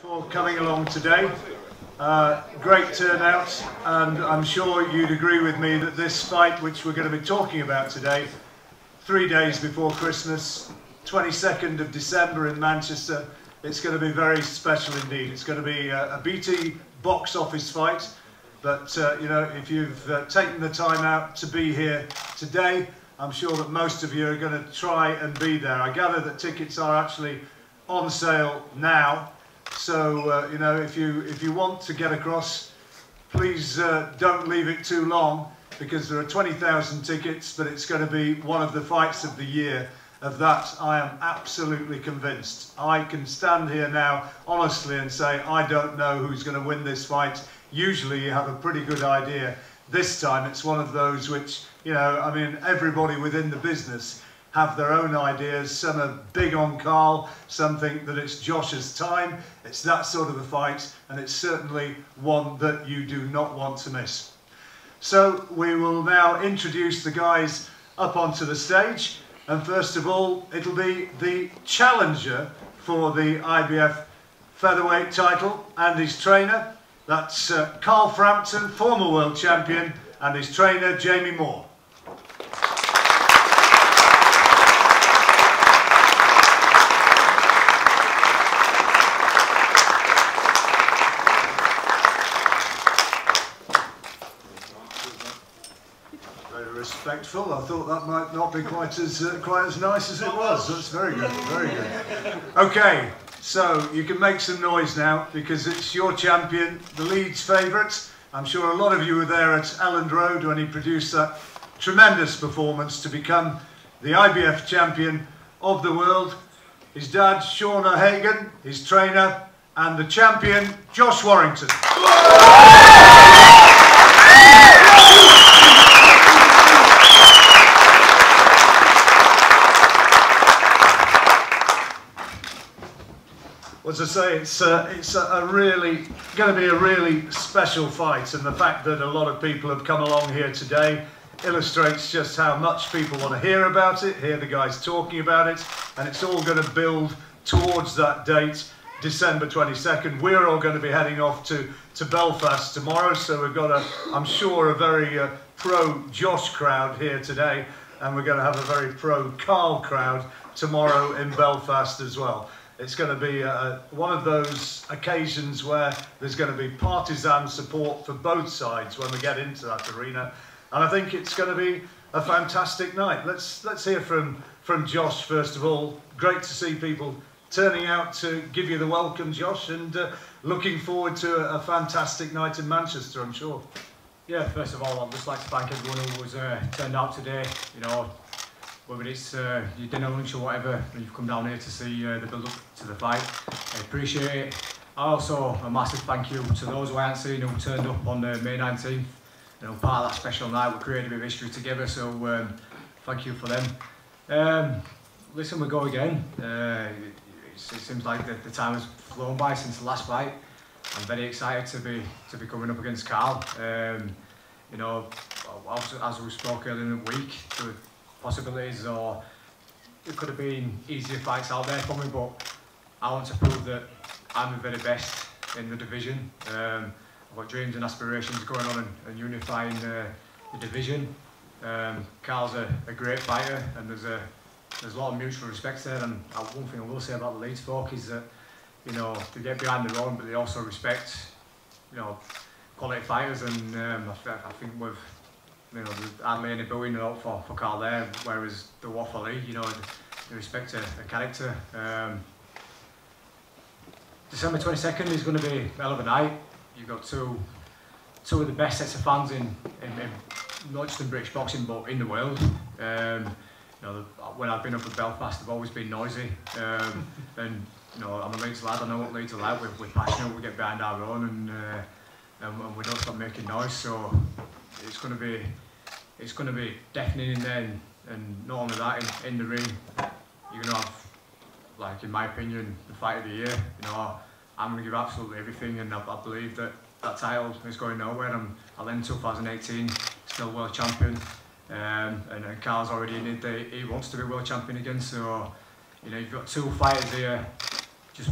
for coming along today. Great turnout, and I'm sure you'd agree with me that this fight, which we're going to be talking about today, 3 days before Christmas, 22nd of December in Manchester, it's going to be very special indeed. It's going to be a BT box office fight, but you know, if you've taken the time out to be here today, I'm sure that most of you are going to try and be there. I gather that tickets are actually on sale now, so you know, if you want to get across, please don't leave it too long, because there are 20,000 tickets, but it's going to be one of the fights of the year. Of that, I am absolutely convinced. I can stand here now honestly and say I don't know who's going to win this fight. Usually you have a pretty good idea. This time it's one of those which, you know, I mean, everybody within the business have their own ideas. Some are big on Carl, some think that it's Josh's time. It's that sort of a fight, and it's certainly one that you do not want to miss. So we will now introduce the guys up onto the stage, and first of all it'll be the challenger for the IBF featherweight title and his trainer. That's Carl Frampton, former world champion, and his trainer Jamie Moore. Very respectful. I thought that might not be quite as nice as it was. That's very good, very good. Okay. So you can make some noise now, because it's your champion, the Leeds favourite. I'm sure a lot of you were there at Elland Road when he produced that tremendous performance to become the IBF champion of the world. His dad, Sean O'Hagan, his trainer, and the champion, Josh Warrington. As I say, it's going to be a really special fight, and the fact that a lot of people have come along here today illustrates just how much people want to hear about it, hear the guys talking about it, and it's all going to build towards that date, December 22nd. We're all going to be heading off to Belfast tomorrow, so we've got I'm sure, a very pro-Josh crowd here today, and we're going to have a very pro-Carl crowd tomorrow in Belfast as well. It's going to be one of those occasions where there's going to be partisan support for both sides when we get into that arena, and I think it's going to be a fantastic night. Let's hear from Josh first of all. Great to see people turning out to give you the welcome, Josh, and looking forward to a fantastic night in Manchester, I'm sure. Yeah, first of all, I'd just like to thank everyone who was turned out today. You know, whether it's your dinner, lunch or whatever, and you've come down here to see the build-up to the fight, I appreciate it. Also, a massive thank you to those who I haven't seen who turned up on May 19th. You know, part of that special night, we created a bit of history together, so thank you for them. Listen, we go again. It seems like the time has flown by since the last fight. I'm very excited to be coming up against Carl. You know, as we spoke earlier in the week, possibilities, or it could have been easier fights out there for me, but I want to prove that I'm the very best in the division. I've got dreams and aspirations going on and unifying the division. Carl's a great fighter, and there's a lot of mutual respect there, and one thing I will say about the Leeds folk is that, you know, they get behind their own, but they also respect, you know, quality fighters, and I think we've, you know, there's hardly any booing out for Carl there, whereas the Waffle, you know, they respect a character. December 22nd is going to be a hell of a night. You've got two of the best sets of fans in not just in British boxing, but in the world. You know, when I've been up at Belfast, they've always been noisy. And you know, I'm a Leeds lad. I know what Leeds are like. We're passionate. We get behind our own, and we don't stop making noise. So it's going to be deafening in there, and not only that, in the ring, you're going to have, like, in my opinion, the fight of the year. You know, I'm going to give absolutely everything, and I believe that title is going nowhere. I'll end 2018 still world champion, and Carl's already in it that he wants to be world champion again. So, you know, you've got two fighters here, just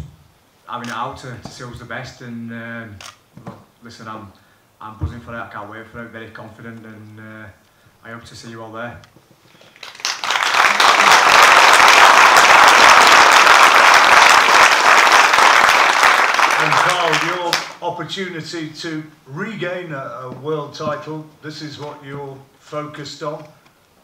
having it out to see who's the best. And well, listen, I'm buzzing for it. I can't wait for it. Very confident, and I hope to see you all there. And Carl, your opportunity to regain a world title, this is what you're focused on.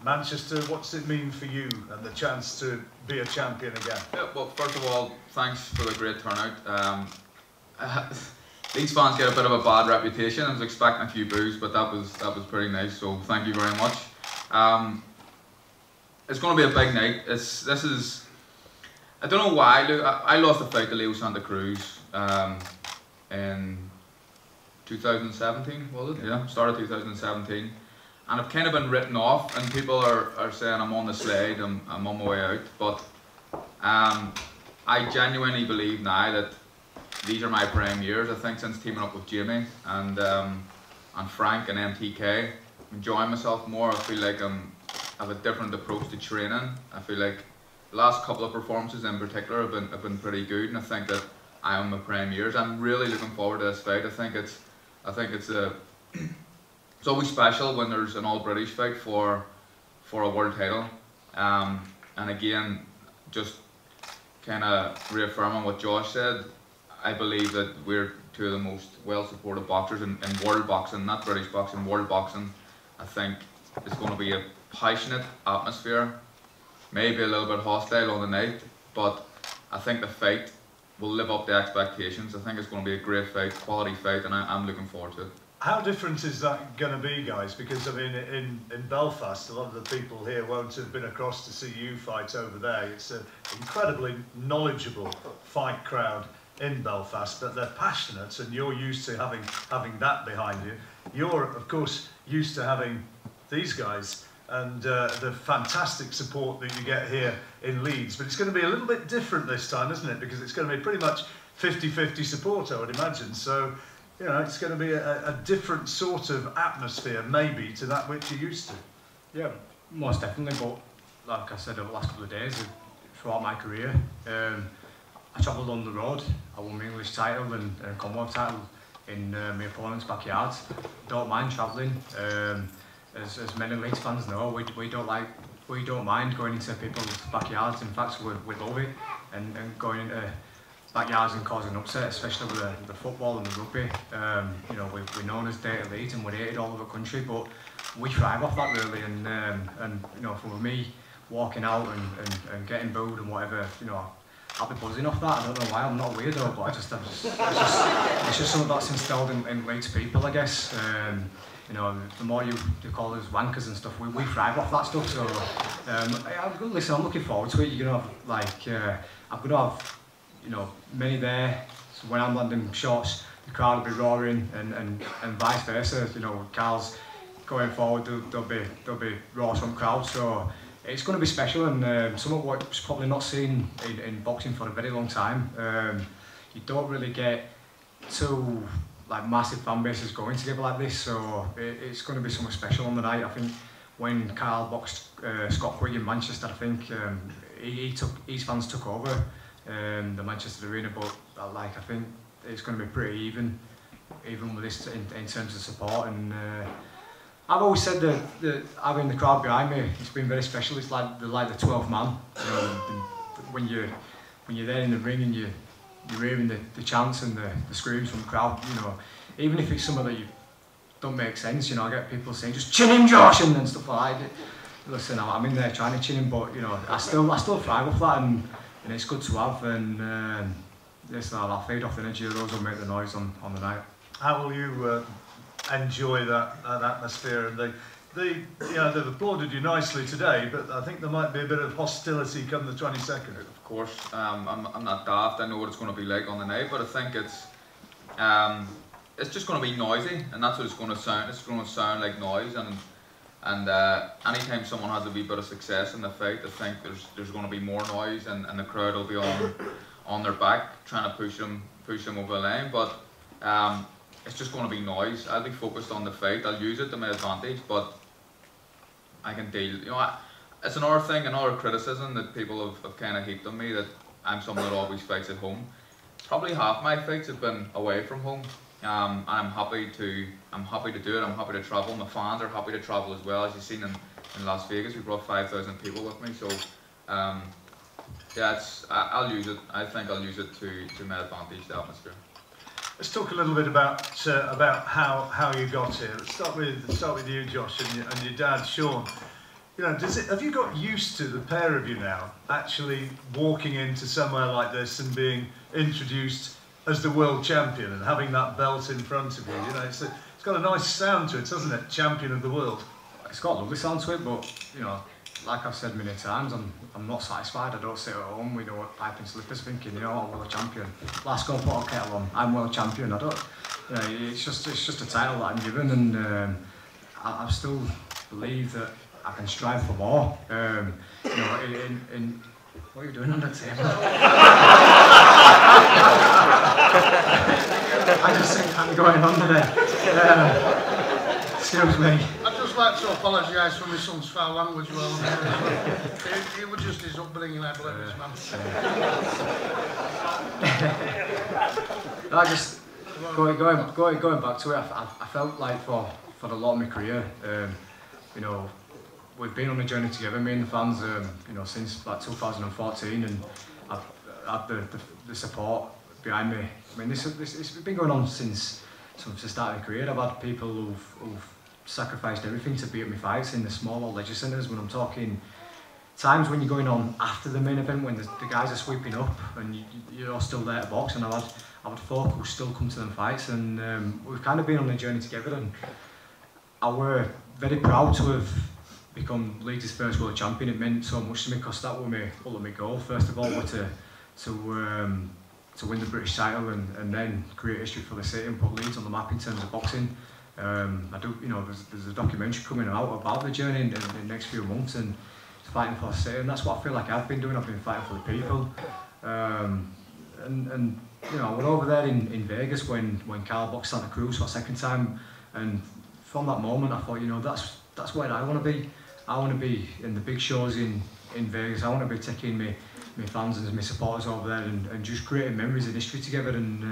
Manchester, what's it mean for you and the chance to be a champion again? Yeah, well, first of all, thanks for the great turnout. Leeds fans get a bit of a bad reputation. I was expecting a few boos, but that was pretty nice. So thank you very much. It's going to be a big night. I don't know why. I lost the fight to Leo Santa Cruz in 2017, was it? Yeah, start of 2017. And I've kind of been written off, and people are saying I'm on the slide, I'm on my way out. But I genuinely believe now that these are my prime years. I think since teaming up with Jamie and Frank and MTK, I'm enjoying myself more. I feel like I have a different approach to training. I feel like the last couple of performances in particular have been pretty good, and I think that I am my prime years. I'm really looking forward to this fight. I think it's always special when there's an all-British fight for a world title. And again, just kind of reaffirming what Josh said, I believe that we're two of the most well-supported boxers in world boxing, not British boxing, world boxing. I think it's going to be a passionate atmosphere, maybe a little bit hostile on the night, but I think the fight will live up to expectations. I think it's going to be a great fight, quality fight, and I'm looking forward to it. How different is that going to be, guys? Because I mean, in Belfast, a lot of the people here won't have been across to see you fight over there. It's an incredibly knowledgeable fight crowd in Belfast, but they're passionate, and you're used to having that behind you. You're, of course, used to having these guys and the fantastic support that you get here in Leeds. But it's going to be a little bit different this time, isn't it? Because it's going to be pretty much 50-50 support, I would imagine. So, you know, it's going to be a different sort of atmosphere, maybe, to that which you're used to. Yeah, most definitely. But like I said, over the last couple of days, throughout my career, I travelled on the road. I won my English title and Commonwealth title in my opponent's backyards. Don't mind travelling. As many Leeds fans know, we don't mind going into people's backyards. In fact, we love it, and going into backyards and causing upset, especially with the football and the rugby. You know, we're known as Dirty Leeds, and we're hated all over the country, but we thrive off that really. And you know, for me, walking out and getting booed and whatever, you know, I'll be buzzing off that. I don't know why. I'm not a weirdo, but it's just something that's instilled in Leeds people, I guess. You know, the more you call us wankers and stuff, we thrive off that stuff. So, listen, I'm looking forward to it. You're gonna have I'm gonna have, you know, many there. So when I'm landing shots, the crowd will be roaring, and vice versa. You know, Carl's going forward, there'll be roars from crowd. So it's going to be special, and something what's probably not seen in boxing for a very long time. You don't really get two like massive fan bases going together like this, so it's going to be something special on the night. I think when Carl boxed Scott Quigg in Manchester, I think his fans took over the Manchester Arena, but I think it's going to be pretty even with this in terms of support. And I've always said that having the crowd behind me, it's been very special. It's like the 12th man. You know, when you're there in the ring and you're hearing the chants and the screams from the crowd, you know, even if it's something that you don't make sense, you know, I get people saying just chin him, Josh, and stuff like that. Listen, I'm in there trying to chin him, but you know, I still thrive off that, and it's good to have. And yes, I'll feed off the energy of those who make the noise on the night. How will you enjoy that atmosphere? And you know, they've applauded you nicely today, but I think there might be a bit of hostility come the 22nd. Of course, I'm not daft. I know what it's going to be like on the night, but I think it's just going to be noisy, and that's what it's going to sound. It's going to sound like noise, and anytime someone has a wee bit of success in the fight, I think there's going to be more noise, and the crowd will be on their back trying to push them over the line. But it's just going to be noise. I'll be focused on the fight. I'll use it to my advantage, but I can deal. You know, it's another thing, another criticism that people have kind of heaped on me, that I'm someone that always fights at home. probably half my fights have been away from home, and I'm happy to do it. I'm happy to travel. My fans are happy to travel as well. As you've seen in Las Vegas, we brought 5,000 people with me. So yeah, I'll use it. I think I'll use it to my advantage, the atmosphere. Let's talk a little bit about how you got here. Let's start with you, Josh, and your dad, Sean. You know, have you got used to, the pair of you now, actually walking into somewhere like this and being introduced as the world champion and having that belt in front of you? You know, it's got a nice sound to it, doesn't it? Champion of the world. It's got a lovely sound to it, but you know, like I've said many times, I'm not satisfied. I don't sit at home with pipe and slippers thinking, you know, I'm world champion. Let's go put a kettle on. I'm world champion. I don't. You know, it's just a title that I'm given, and I still believe that I can strive for more. You know, in what are you doing on the table? I just think I'm going on there. Excuse me. I'd just like to apologise for my son's foul language while I'm here. It was just his upbringing, I believe, this man. I just going back to it. I felt like for a lot of my career, you know, we've been on a journey together, me and the fans, you know, since like 2014, and I've had the support behind me. I mean, it's been going on since the start of my career. I've had people who've sacrificed everything to be at my fights in the small old leisure centres. When I'm talking times when you're going on after the main event, when the guys are sweeping up and you're still there to box, and I've had folk who still come to them fights, and we've kind of been on a journey together, and I were very proud to have become Leeds' first world champion. It meant so much to me because that was my goal. First of all, were to win the British title and then create history for the city and put Leeds on the map in terms of boxing. I do, you know, there's a documentary coming out about the journey in the next few months, and fighting for the city, and that's what I feel like I've been doing. I've been fighting for the people, and you know, I went over there in Vegas when Carl boxed Santa Cruz for a second time, and from that moment I thought, you know, that's where I want to be. I want to be in the big shows in Vegas. I want to be taking my fans and my supporters over there and just creating memories and history together, and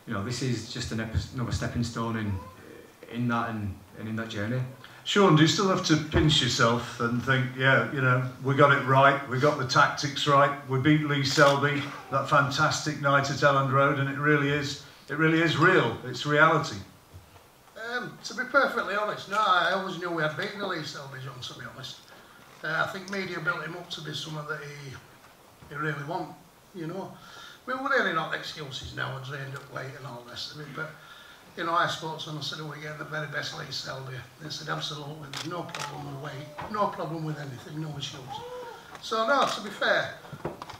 you know, this is just another stepping stone in that journey. Sean, do you still have to pinch yourself and think, yeah, you know, we got it right, we got the tactics right, we beat Lee Selby, that fantastic night at Elland Road, and it really is real, it's reality? To be perfectly honest, no, I always knew we had beaten the Lee Selby, John, to be honest. I think media built him up to be someone that he really want, you know. We're really not excuses now and trained up late and all the rest of it, but you know, I spoke to them and said, are we getting the very best Lee Selby? They said, absolutely, there's no problem with weight, no problem with anything, no issues. So no, to be fair,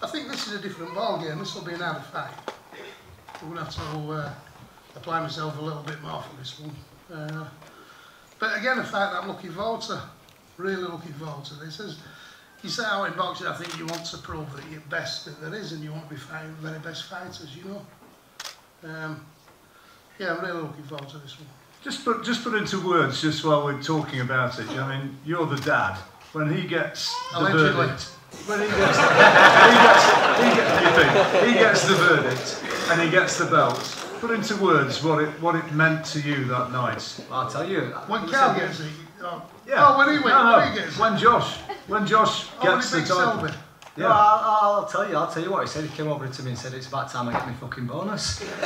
I think this is a different ball game. This will be an harder fight. We're going to have to apply myself a little bit more for this one. But again, a fight that I'm looking forward to, really looking forward to this. As you say out in boxing, I think you want to prove that you're best that there is, and you want to be fighting the very best fighters, you know. Yeah, I'm really looking forward to this one. Just put into words, just while we're talking about it. I mean, you're the dad. When he gets the verdict, when he gets the verdict and he gets the belt. Put into words what it meant to you that night. I'll tell you. When Cal gets it. Yeah. Oh, when he gets it. When Josh gets the title. Yeah. No, I'll tell you what he said. He came over to me and said, it's about time I get my fucking bonus. I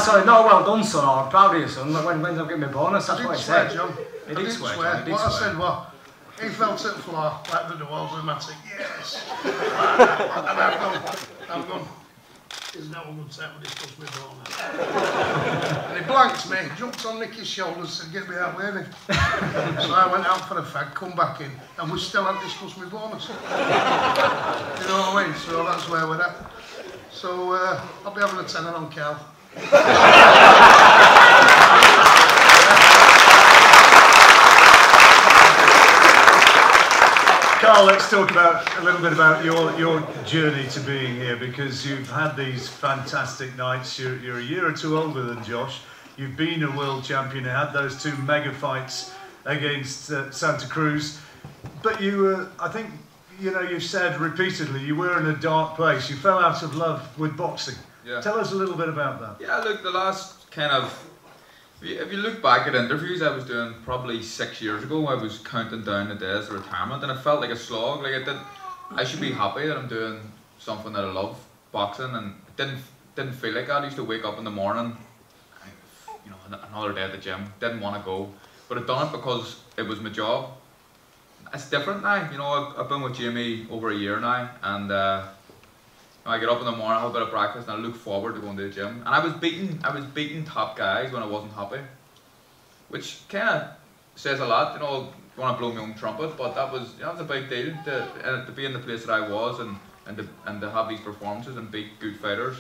said, no, well done, son, or I'm proud of you, son. When I get my bonus, that's what he said. John. He did swear. What I said was, he fell to the floor like the doors and I said, yes. And I've gone, isn't that a good time to discuss my bonus? And he blanked me, jumped on Nicky's shoulders and said, get me out with him. So I went out for a fag, come back in, and we still hadn't discussed my bonus. You know what I mean? So that's where we're at. So I'll be having a tenner on Cal. Carl, let's talk a little bit about your journey to being here, because you've had these fantastic nights. You're a year or two older than Josh. You've been a world champion. You had those two mega fights against Santa Cruz, but I think you know, you've said repeatedly you were in a dark place. You fell out of love with boxing. Yeah. Tell us a little bit about that. Yeah, look, the last kind of, if you look back at interviews I was doing probably 6 years ago, I was counting down the days of retirement, and it felt like a slog. Like I should be happy that I'm doing something that I love, boxing, and it didn't feel like that. I used to wake up in the morning, you know, another day at the gym, didn't want to go, but I'd done it because it was my job. It's different now, you know. I've been with Jamie over a year now, and I get up in the morning, have a bit of breakfast, and I look forward to going to the gym. And I was beating top guys when I wasn't happy, which kind of says a lot, you know. I want to blow my own trumpet, but that was a big deal to be in the place that I was, and to have these performances and beat good fighters.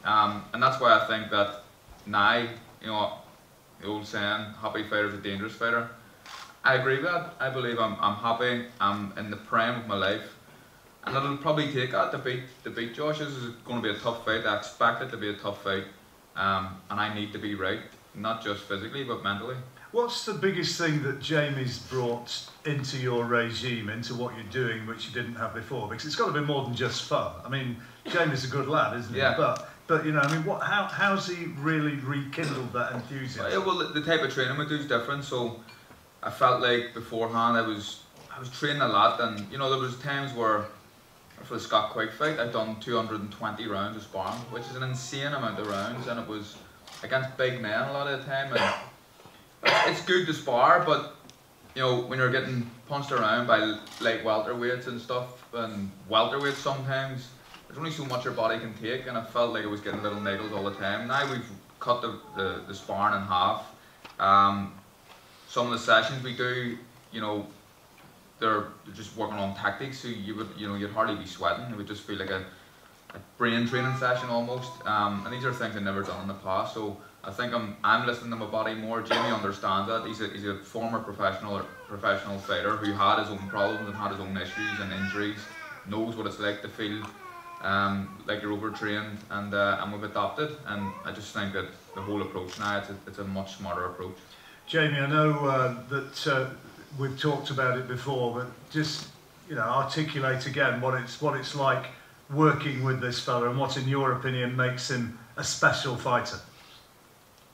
And that's why I think that now, you know, the old saying, happy fighter's a dangerous fighter. I agree with that. I believe I'm happy, I'm in the prime of my life, and it'll probably take that to beat Josh. This is going to be a tough fight. I expect it to be a tough fight, and I need to be right, not just physically but mentally. What's the biggest thing that Jamie's brought into your regime, into what you're doing, which you didn't have before? Because it's got to be more than just fun. I mean, Jamie's a good lad, isn't he? Yeah. But you know, I mean, how's he really rekindled that enthusiasm? Yeah, well, the type of training we do is different. So I felt like beforehand I was training a lot, and you know, there was times where for the Scott Quigg fight I'd done 220 rounds of sparring, which is an insane amount of rounds, and it was against big men a lot of the time. And it's good to spar, but you know, when you're getting punched around by light welterweights and stuff, and welterweights sometimes, there's only so much your body can take, and I felt like I was getting little needles all the time. Now we've cut the sparring in half. Some of the sessions we do, you know, they're just working on tactics, so you'd hardly be sweating. It would just feel like a brain training session almost. And these are things I've never done in the past, so I think I'm listening to my body more. Jamie understands that. He's a former professional fighter who had his own problems and had his own issues and injuries. Knows what it's like to feel like you're overtrained, and we've adopted. And I just think that the whole approach now, it's a much smarter approach. Jamie, I know that we've talked about it before, but just, you know, articulate again what it's like working with this fella, and what, in your opinion, makes him a special fighter.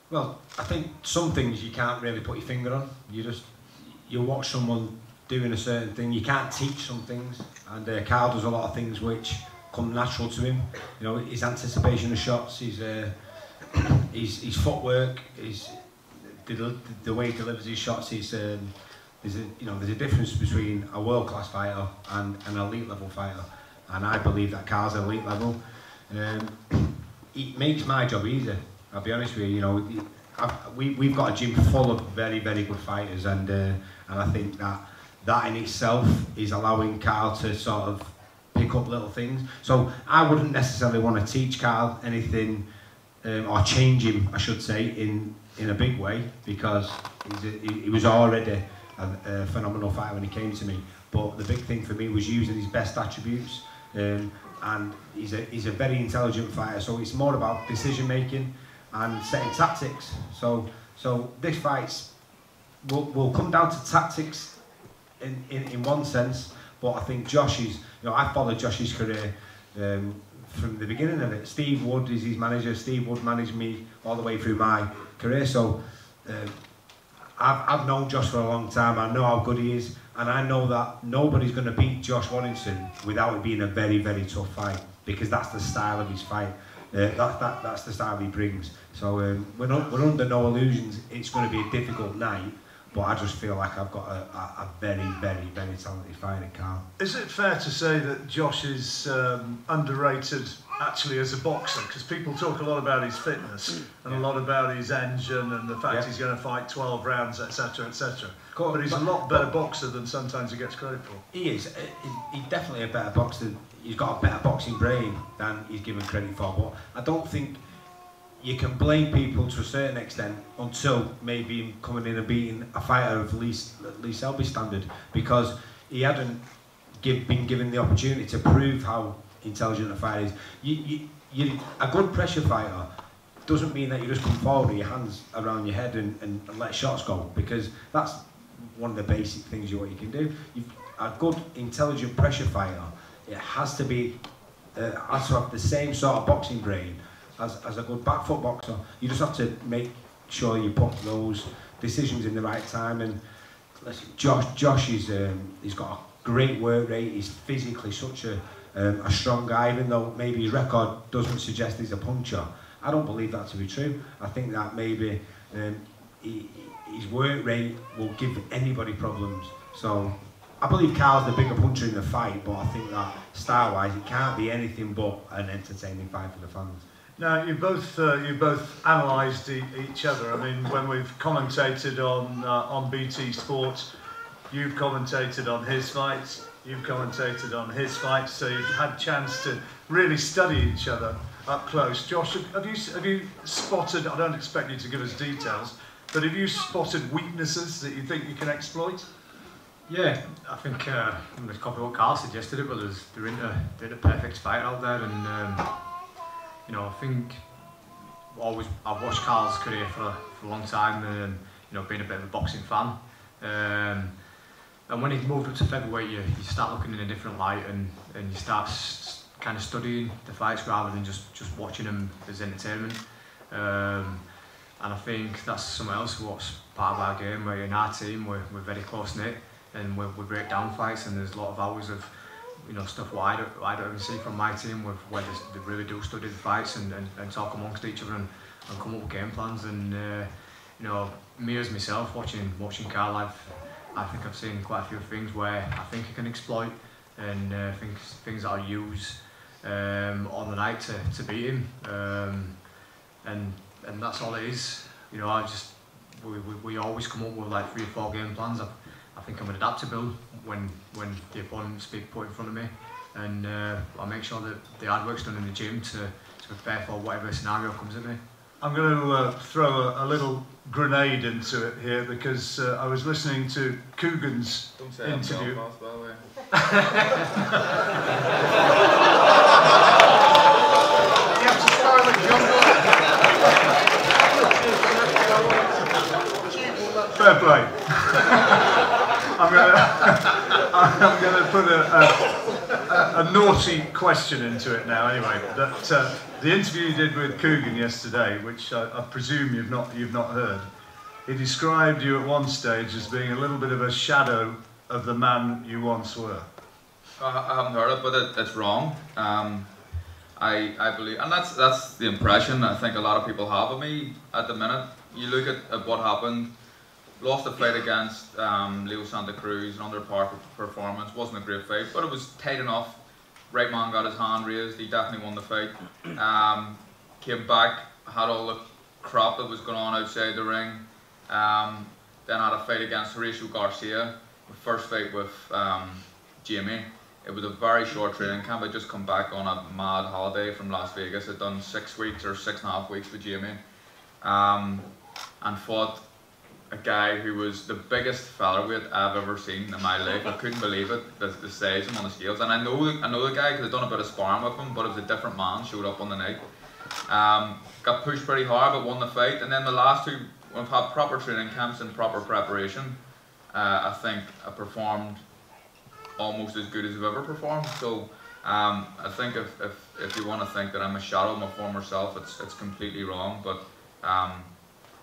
Well, I think some things you can't really put your finger on. You watch someone doing a certain thing. You can't teach some things, and Carl does a lot of things which come natural to him. You know, his anticipation of shots, his footwork, the way he delivers his shots. There's a difference between a world-class fighter and an elite level fighter, and I believe that Carl's elite level. It makes my job easier. I'll be honest with you. You know, we've got a gym full of very, very good fighters, and I think that in itself is allowing Carl to sort of pick up little things. So I wouldn't necessarily want to teach Carl anything, or change him, I should say, in a big way, because he was already a phenomenal fighter when he came to me. But the big thing for me was using his best attributes, and he's a very intelligent fighter. So it's more about decision making and setting tactics. So this fight will come down to tactics in one sense, but I think Josh's, you know, I followed Josh's career from the beginning of it. Steve Wood is his manager. Steve Wood managed me all the way through my career. So I've known Josh for a long time. I know how good he is, and I know that nobody's going to beat Josh Warrington without it being a very, very tough fight, because that's the style of his fight. That's the style he brings. So we're under no illusions. It's going to be a difficult night, but I just feel like I've got a very, very, very talented fighter in Carl. Is it fair to say that Josh is underrated actually as a boxer? Because people talk a lot about his fitness and a lot about his engine and the fact he's going to fight 12 rounds, etc., etc. But he's a lot better boxer than sometimes he gets credit for. He is. He's definitely a better boxer. He's got a better boxing brain than he's given credit for. But I don't think you can blame people to a certain extent until maybe him coming in and beating a fighter of Lee Selby's standard, because he hadn't been given the opportunity to prove how intelligent a fighter is. A good pressure fighter doesn't mean that you just come forward with your hands around your head and let shots go, because that's one of the basic things what you can do. a good, intelligent pressure fighter, it has to be, has to have the same sort of boxing brain as a good back foot boxer. You just have to make sure you put those decisions in the right time. And listen, Josh is he's got a great work rate. He's physically such a strong guy, even though maybe his record doesn't suggest he's a puncher. I don't believe that to be true. I think that maybe his work rate will give anybody problems. So I believe Carl's the bigger puncher in the fight, but I think that style-wise it can't be anything but an entertaining fight for the fans. Now you both analysed each other. I mean, when we've commentated on BT Sports, you've commentated on his fights, you've commentated on his fights, so you've had a chance to really study each other up close. Josh, have you spotted? I don't expect you to give us details, but have you spotted weaknesses that you think you can exploit? Yeah, I think it's copy what Carl suggested it, but they're in a perfect fight out there, and you know, I think I've watched Carl's career for a long time, and you know, being a bit of a boxing fan. And when he moved up to featherweight, you start looking in a different light, and you start kind of studying the fights rather than just watching them as entertainment. And I think that's something else what's part of our game. Where in our team we're very close knit, and we break down fights, and there's a lot of hours of stuff what I don't even see from my team, where they really do study the fights and talk amongst each other and come up with game plans. And me as myself watching Carl, I think I've seen quite a few things where I think he can exploit, and things that I'll use on the night to beat him, and that's all it is. We always come up with like 3 or 4 game plans. I think I'm adaptable when the opponent's put in front of me, and I make sure that the hard work's done in the gym to prepare for whatever scenario comes at me. I'm going to throw a little grenade into it here, because I was listening to Coogan's interview. Belfast, by the way. You have to start with jungle. Fair play. I'm going to put a naughty question into it now. Anyway, that the interview you did with Coogan yesterday, which I presume you've not heard, he described you at one stage as being a little bit of a shadow of the man you once were. I haven't heard it, but it's wrong. I believe, and that's the impression I think a lot of people have of me at the minute. You look at what happened. Lost the fight against Leo Santa Cruz, an underpar performance. Wasn't a great fight, but it was tight enough. Right man got his hand raised. He definitely won the fight. Came back, had all the crap that was going on outside the ring. Then had a fight against Horatio Garcia. The first fight with Jamie. It was a very short training camp. I'd just come back on a mad holiday from Las Vegas. I'd done 6 weeks or 6.5 weeks with Jamie, and fought a guy who was the biggest featherweight I've ever seen in my life. I couldn't believe it, the size of him on the scales. And I know the guy because I'd done a bit of sparring with him, but it was a different man, showed up on the night. Got pushed pretty hard, but won the fight. And then the last 2, we've had proper training camps and proper preparation. I think I performed almost as good as I've ever performed. So I think if you want to think that I'm a shadow of my former self, it's completely wrong. But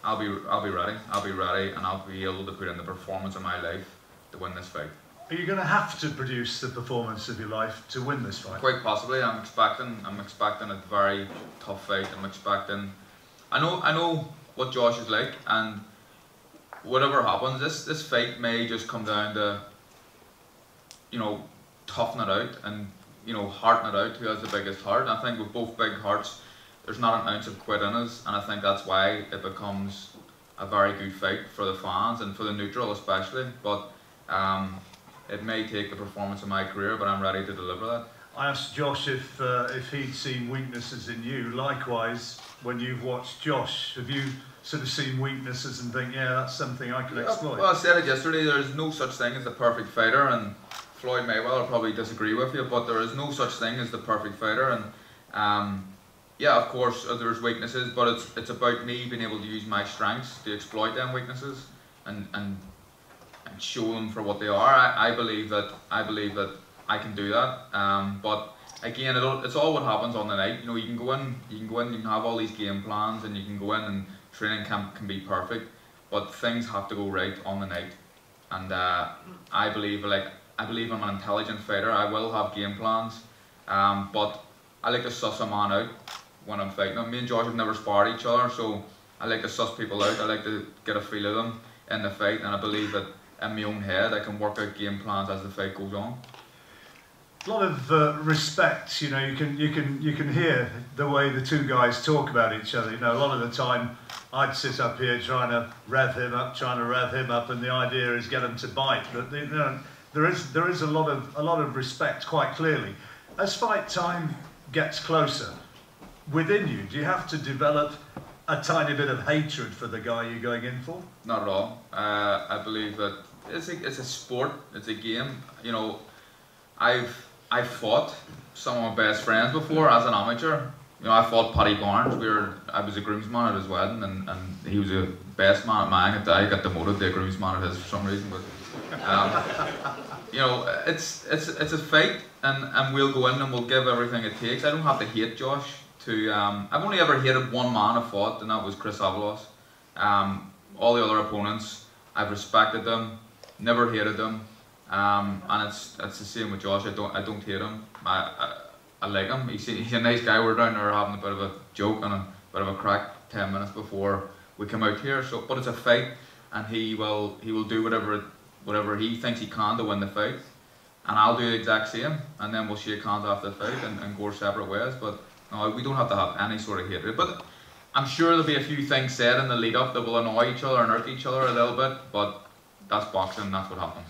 I'll be ready. I'll be ready, and I'll be able to put in the performance of my life to win this fight. Are you going to have to produce the performance of your life to win this fight? Quite possibly. I'm expecting a very tough fight. I know what Josh is like, and whatever happens, this fight may just come down to toughing it out and hearting it out. Who has the biggest heart? I think with both big hearts, there's not an ounce of quit in us, and I think that's why it becomes a very good fight for the fans and for the neutral especially. But it may take the performance of my career, but I'm ready to deliver that. I asked Josh if he'd seen weaknesses in you. Likewise, when you've watched Josh, have you sort of seen weaknesses and think, yeah, that's something I can exploit? Well, I said it yesterday, there's no such thing as the perfect fighter, and Floyd Mayweather will probably disagree with you, but there is no such thing as the perfect fighter. And yeah, of course, there's weaknesses, but it's about me being able to use my strengths to exploit them weaknesses and show them for what they are. I believe that I can do that. But again, it's all what happens on the night. You know, you can go in, you can have all these game plans, and you can go in and training camp can be perfect, but things have to go right on the night. And I believe I'm an intelligent fighter. I will have game plans, but I like to suss a man out when I'm fighting them. Me and Josh have never sparred each other, so I like to suss people out. I like to get a feel of them in the fight, and I believe that in my own head I can work out game plans as the fight goes on. A lot of respect, you know. You can hear the way the two guys talk about each other. You know, a lot of the time I'd sit up here trying to rev him up, and the idea is get him to bite. But you know, there is a lot of respect, quite clearly. As fight time gets closer, within you, do you have to develop a tiny bit of hatred for the guy you're going in for? Not at all. I believe that it's a sport, it's a game. You know, I've fought some of my best friends before as an amateur. You know, I fought Paddy Barnes. I was a groomsman at his wedding, and he was the best man at mine. I got demoted to a groomsman at his for some reason. But you know, it's a fight, and we'll go in and we'll give everything it takes. I don't have to hate Josh. I've only ever hated one man I fought, and that was Chris Avalos. All the other opponents, I've respected them, never hated them. And it's the same with Josh. I don't hate him. I like him. He's a nice guy. We're down there having a bit of a joke and a bit of a crack 10 minutes before we come out here. So, but it's a fight, and he will do whatever he thinks he can to win the fight, and I'll do the exact same. And then we'll shake hands after the fight and go our separate ways. But no, we don't have to have any sort of hatred. But I'm sure there'll be a few things said in the lead up that will annoy each other and irk each other a little bit. But that's boxing. That's what happens.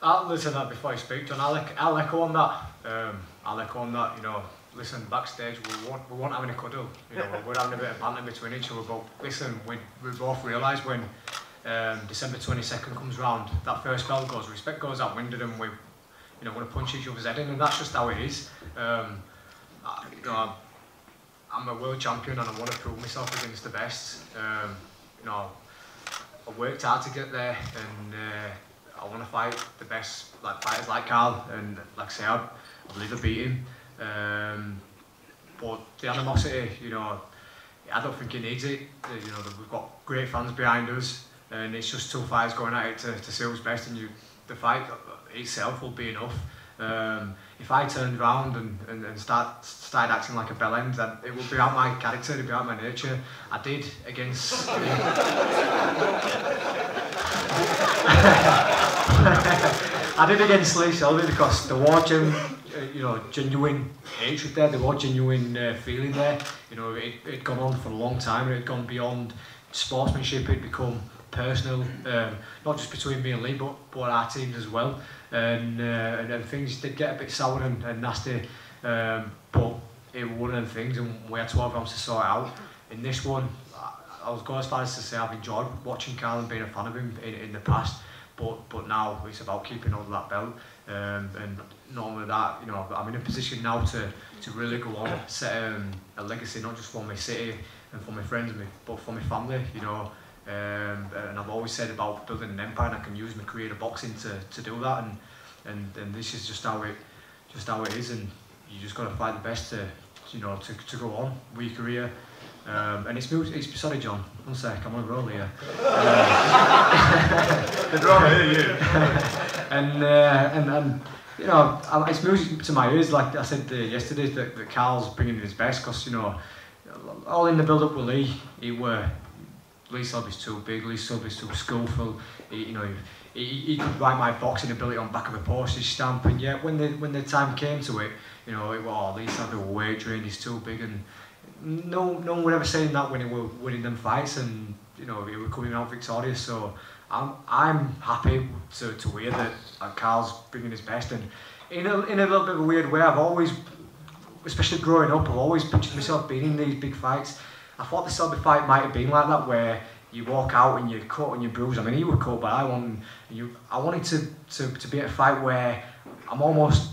I'll listen to that before I speak, John. I'll echo on that. You know, listen, backstage we won't have any cuddle. You know, we're having a bit of banter between each other. But listen, we both realise when December 22nd comes round, that first bell goes, respect goes out window, and we, you know, want to punch each other's head in, and that's just how it is. You know, I'm a world champion, and I want to prove myself against the best. You know, I worked hard to get there, and I want to fight the best, like fighters like Carl, and like I say, I believe I beat him. But the animosity, you know, I don't think he needs it. You know, we've got great fans behind us, and it's just two fighters going at it to see who's best, and the fight itself will be enough. If I turned around and started acting like a bellend, then it would be out my character, it would be out my nature. I did against... I did against Lee Selby because there was genuine hatred there, there was genuine feeling there. You know, it'd gone on for a long time, and it had gone beyond sportsmanship, it'd become personal, not just between me and Lee, but our teams as well. And things did get a bit sour and nasty, but it was one of the things, and we had 12 rounds to sort it out. In this one, I was going as far as to say I've enjoyed watching Carl and being a fan of him in the past, but now it's about keeping hold of that belt, and not only that, you know, I'm in a position now to really go on, set a legacy, not just for my city and for my friends, but for my family, you know. And I've always said about building an empire, and I can use my career of boxing to do that, and this is just how it is, and you just got to fight the best to go on with your career. And it's sorry John, one sec, I'm on a roll here. They'd rather hear you. and you know, it's music to my ears, like I said yesterday, that Carl's bringing his best, because, you know, all in the build-up with Lee Selby's too big, Lee Selby's too skillful. He could write my boxing ability on the back of a postage stamp, and yet when the time came to it, you know, Lee Selby was weight trained, he's too big, and no one would ever say that when he were winning them fights, and you know, he were coming out victorious. So I'm happy to hear that Carl's bringing his best, and in a little bit of a weird way, I've always, especially growing up, I've always pictured myself being in these big fights. I thought the Selby fight might have been like that, where you walk out and you're cut and you're bruised. I mean, he was cut, but I wanted to be at a fight where I'm almost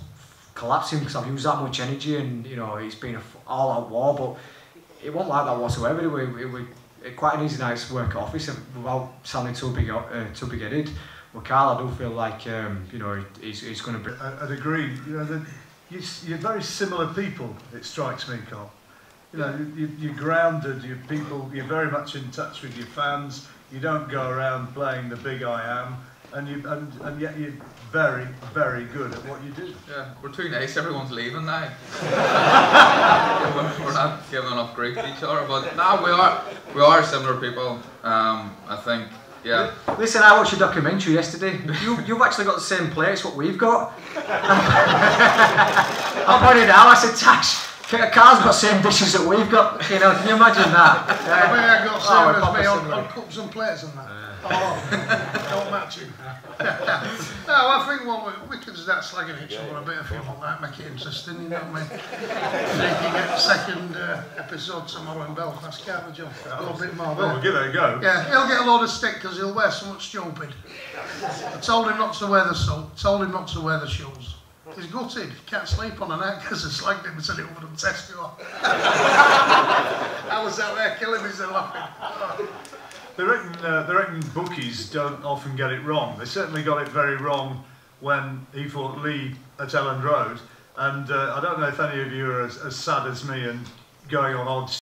collapsing because I've used that much energy, and you know, it's been an all-out war. But it wasn't like that whatsoever. It quite an easy night's work at office without sounding too big-headed. But Carl, I do feel like you know, he's going to be. I'd agree. You know, you're very similar people. It strikes me, Carl. You know, you're grounded. You're people. You're very much in touch with your fans. You don't go around playing the big I am, and yet you're very, very good at what you do. Yeah, we're too nice. Everyone's leaving now. we're not giving enough grief to each other, but no, we are similar people. I think. Yeah. Listen, I watched your documentary yesterday. You've actually got the same plates what we've got. I pointed out. I said, Tash, Carl's got the same dishes that we've got. You know, can you imagine that? I mean, I got same as me on cups and plates and that. Oh, don't match him. No, I think we could start slagging each other a bit if you want that, make it interesting, you know what I mean? They can get the second episode tomorrow in Belfast, can't we, John? A little bit more. Well, we'll give it a go. Yeah, he'll get a load of stick because he'll wear something stupid. I told him not to wear the soap, told him not to wear the shoes. He's gutted, he can't sleep on a night because I slagged him and said it wouldn't test you off. I was out there killing myself laughing. They reckon bookies don't often get it wrong. They certainly got it very wrong when he fought Lee at Elland Road. And I don't know if any of you are as sad as me and going on odds